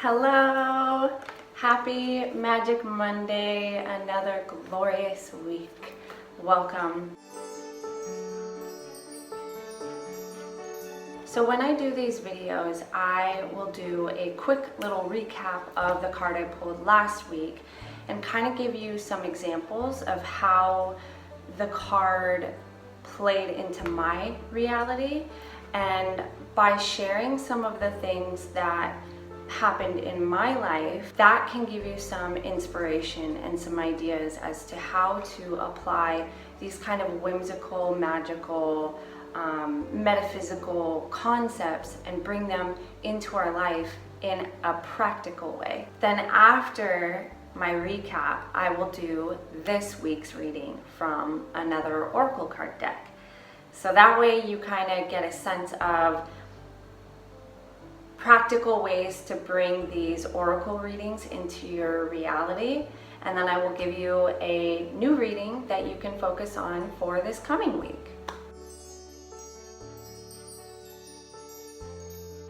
Hello! Happy Magic Monday, another glorious week. Welcome. So when I do these videos, I will do a quick little recap of the card I pulled last week and kind of give you some examples of how the card played into my reality, and by sharing some of the things that happened in my life, that can give you some inspiration and some ideas as to how to apply these kind of whimsical, magical, metaphysical concepts and bring them into our life in a practical way. Then after my recap, I will do this week's reading from another oracle card deck. So that way you kind of get a sense of practical ways to bring these oracle readings into your reality. And then I will give you a new reading that you can focus on for this coming week.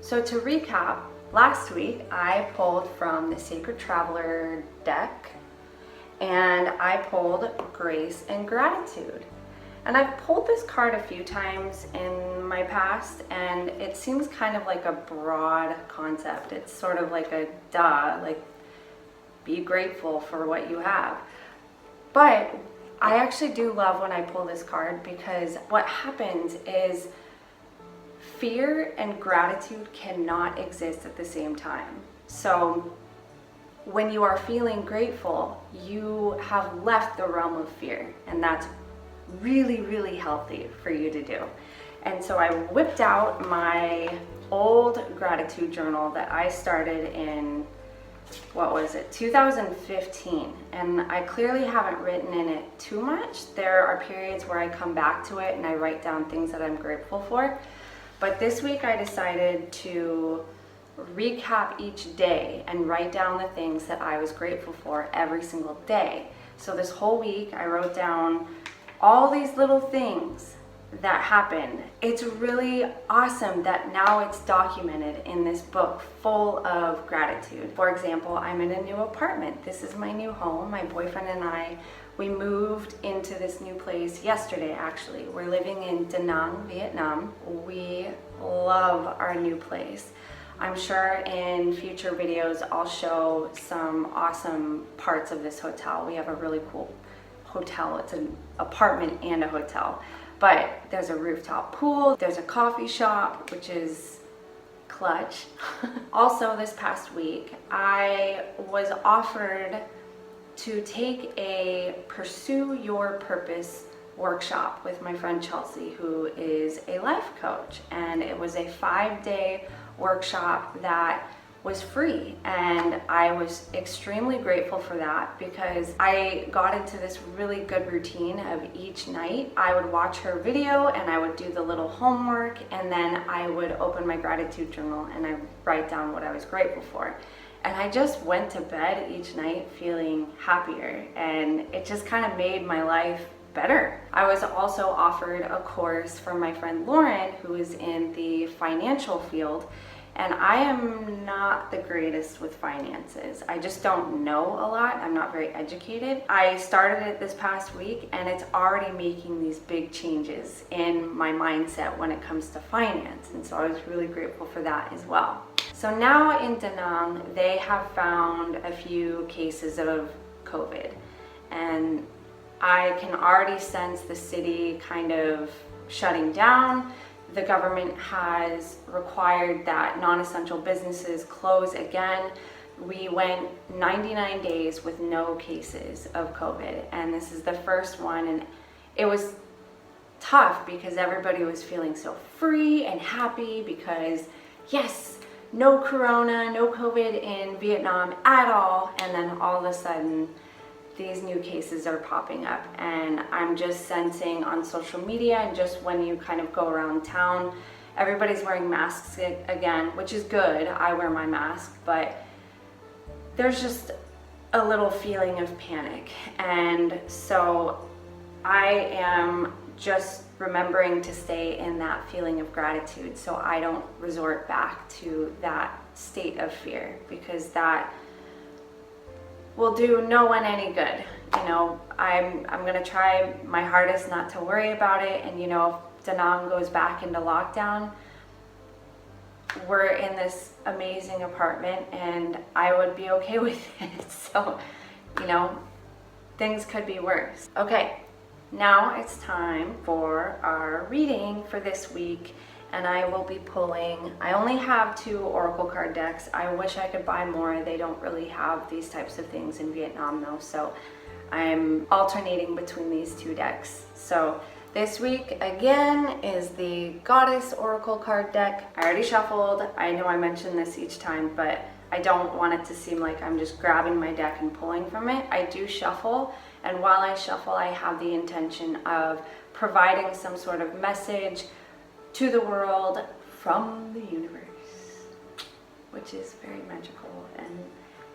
So to recap, last week I pulled from the Sacred Traveler deck and I pulled Grace and Gratitude. And I've pulled this card a few times in my past, and it seems kind of like a broad concept. It's sort of like a duh, like be grateful for what you have. But I actually do love when I pull this card, because what happens is fear and gratitude cannot exist at the same time. So when you are feeling grateful, you have left the realm of fear, and that's really healthy for you to do. And so I whipped out my old gratitude journal that I started in, 2015, and I clearly haven't written in it too much. There are periods where I come back to it and I write down things that I'm grateful for, but this week I decided to recap each day and write down the things that I was grateful for every single day. So this whole week I wrote down all these little things that happened. It's really awesome that now it's documented in this book full of gratitude. For example, I'm in a new apartment. This is my new home. My boyfriend and I, we moved into this new place yesterday, actually. We're living in Da Nang, Vietnam. We love our new place. I'm sure in future videos I'll show some awesome parts of this hotel. We have a really cool hotel. It's an apartment and a hotel, but there's a rooftop pool, there's a coffee shop, which is clutch. Also, this past week I was offered to take a Pursue Your Purpose workshop with my friend Chelsea, who is a life coach, and it was a 5-day workshop that was free, and I was extremely grateful for that, because I got into this really good routine of each night I would watch her video and I would do the little homework, and then I would open my gratitude journal and I write down what I was grateful for. And I just went to bed each night feeling happier, and it just kind of made my life better. I was also offered a course from my friend Lauren, who is in the financial field, and I am not the greatest with finances. I just don't know a lot. I'm not very educated. I started it this past week, and it's already making these big changes in my mindset when it comes to finance. And so I was really grateful for that as well. So now in Da Nang, they have found a few cases of COVID, and I can already sense the city kind of shutting down. The government has required that non-essential businesses close again. We went 99 days with no cases of COVID, and this is the first one, and it was tough because everybody was feeling so free and happy because, yes, no corona, no COVID in Vietnam at all, and then all of a sudden these new cases are popping up, and I'm just sensing on social media, and just when you kind of go around town, everybody's wearing masks again, which is good. I wear my mask, but there's just a little feeling of panic. And so I am just remembering to stay in that feeling of gratitude so I don't resort back to that state of fear, because that will do no one any good. You know, I'm gonna try my hardest not to worry about it. And you know, if Da Nang goes back into lockdown, we're in this amazing apartment and I would be okay with it. So, you know, things could be worse. Okay, now it's time for our reading for this week. And I will be pulling, I only have 2 oracle card decks. I wish I could buy more. They don't really have these types of things in Vietnam though. So I'm alternating between these 2 decks. So this week again is the Goddess Oracle card deck. I already shuffled. I know I mention this each time, but I don't want it to seem like I'm just grabbing my deck and pulling from it. I do shuffle, and while I shuffle, I have the intention of providing some sort of message to the world from the universe, which is very magical. And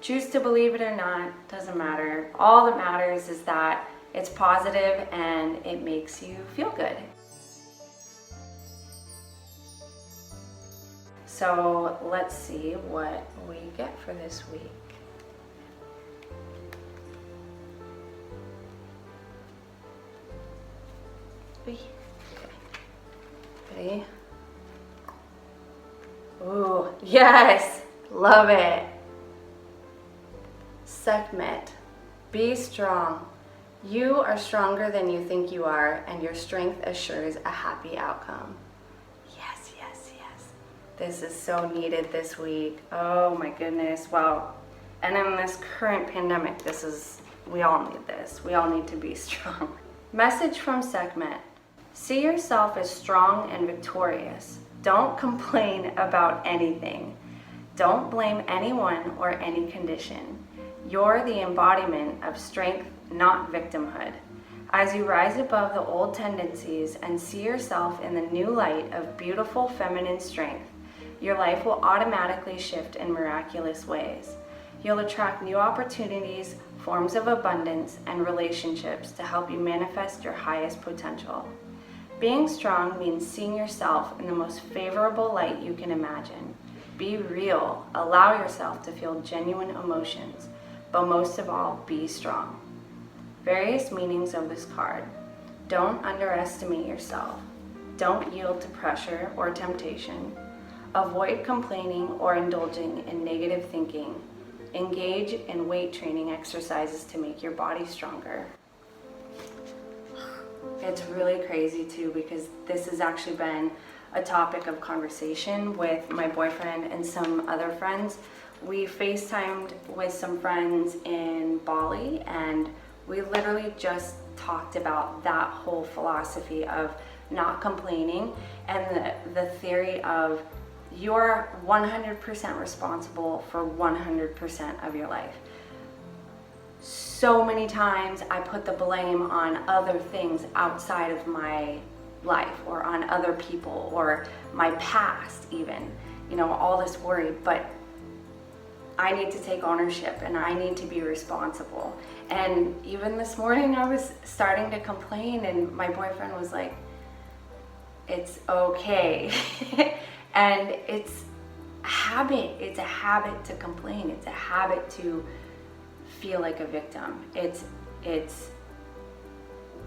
choose to believe it or not, doesn't matter. All that matters is that it's positive and it makes you feel good. So let's see what we get for this week. Okay. Ooh, yes, love it. Sekhmet, be strong. You are stronger than you think you are, and your strength assures a happy outcome. Yes, yes, yes. This is so needed this week. Oh my goodness, wow. And in this current pandemic, we all need this. We all need to be strong. Message from Sekhmet. See yourself as strong and victorious. Don't complain about anything. Don't blame anyone or any condition. You're the embodiment of strength, not victimhood. As you rise above the old tendencies and see yourself in the new light of beautiful feminine strength, your life will automatically shift in miraculous ways. You'll attract new opportunities, forms of abundance, and relationships to help you manifest your highest potential. Being strong means seeing yourself in the most favorable light you can imagine. Be real. Allow yourself to feel genuine emotions, but most of all, be strong. Various meanings of this card. Don't underestimate yourself. Don't yield to pressure or temptation. Avoid complaining or indulging in negative thinking. Engage in weight training exercises to make your body stronger. It's really crazy too, because this has actually been a topic of conversation with my boyfriend and some other friends. We FaceTimed with some friends in Bali, and we literally just talked about that whole philosophy of not complaining and the theory of you're 100% responsible for 100% of your life. So many times I put the blame on other things outside of my life or on other people or my past even, you know, all this worry, but I need to take ownership and I need to be responsible. And even this morning I was starting to complain and my boyfriend was like, it's okay. And it's a habit. It's a habit to complain. It's a habit to feel like a victim. It's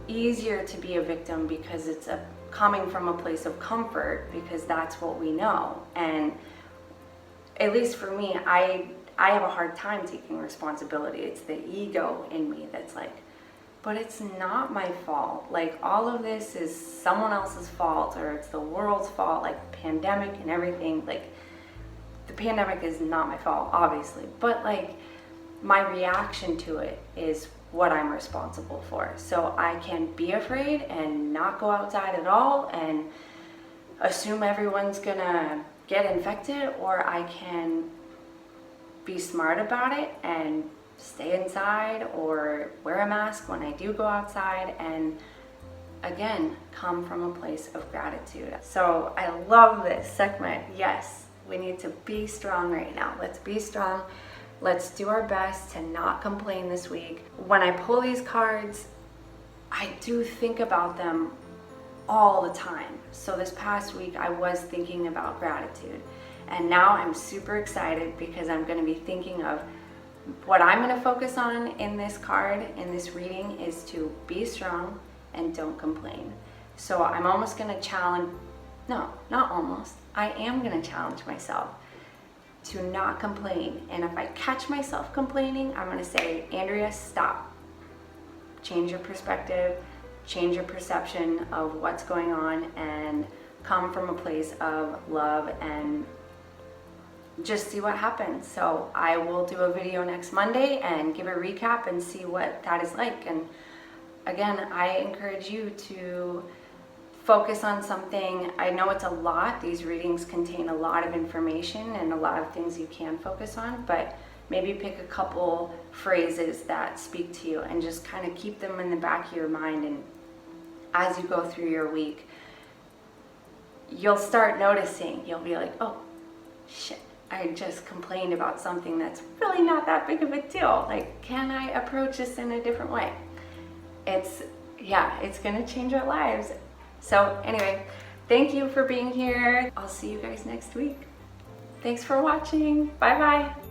easier to be a victim because it's coming from a place of comfort, because that's what we know. And at least for me, I have a hard time taking responsibility. It's the ego in me that's like, but it's not my fault. Like, all of this is someone else's fault, or it's the world's fault, like the pandemic and everything. Like, the pandemic is not my fault, obviously, but like, my reaction to it is what I'm responsible for. So I can be afraid and not go outside at all and assume everyone's gonna get infected, or I can be smart about it and stay inside or wear a mask when I do go outside, and again, come from a place of gratitude. So I love this segment. Yes, we need to be strong right now. Let's be strong. Let's do our best to not complain this week. When I pull these cards, I do think about them all the time. So this past week, I was thinking about gratitude. And now I'm super excited because I'm going to be thinking of what I'm going to focus on in this card, in this reading, is to be strong and don't complain. So I'm almost going to challenge, no, not almost, I am going to challenge myself to not complain. And if I catch myself complaining, I'm going to say, Andrea, stop. Change your perspective, change your perception of what's going on, and come from a place of love and just see what happens. So I will do a video next Monday and give a recap and see what that is like. And again, I encourage you to focus on something. I know it's a lot. These readings contain a lot of information and a lot of things you can focus on, but maybe pick a couple phrases that speak to you and just kind of keep them in the back of your mind. And as you go through your week, you'll start noticing, you'll be like, oh, shit, I just complained about something that's really not that big of a deal. Like, can I approach this in a different way? It's gonna change our lives. So anyway, thank you for being here. I'll see you guys next week. Thanks for watching. Bye-bye.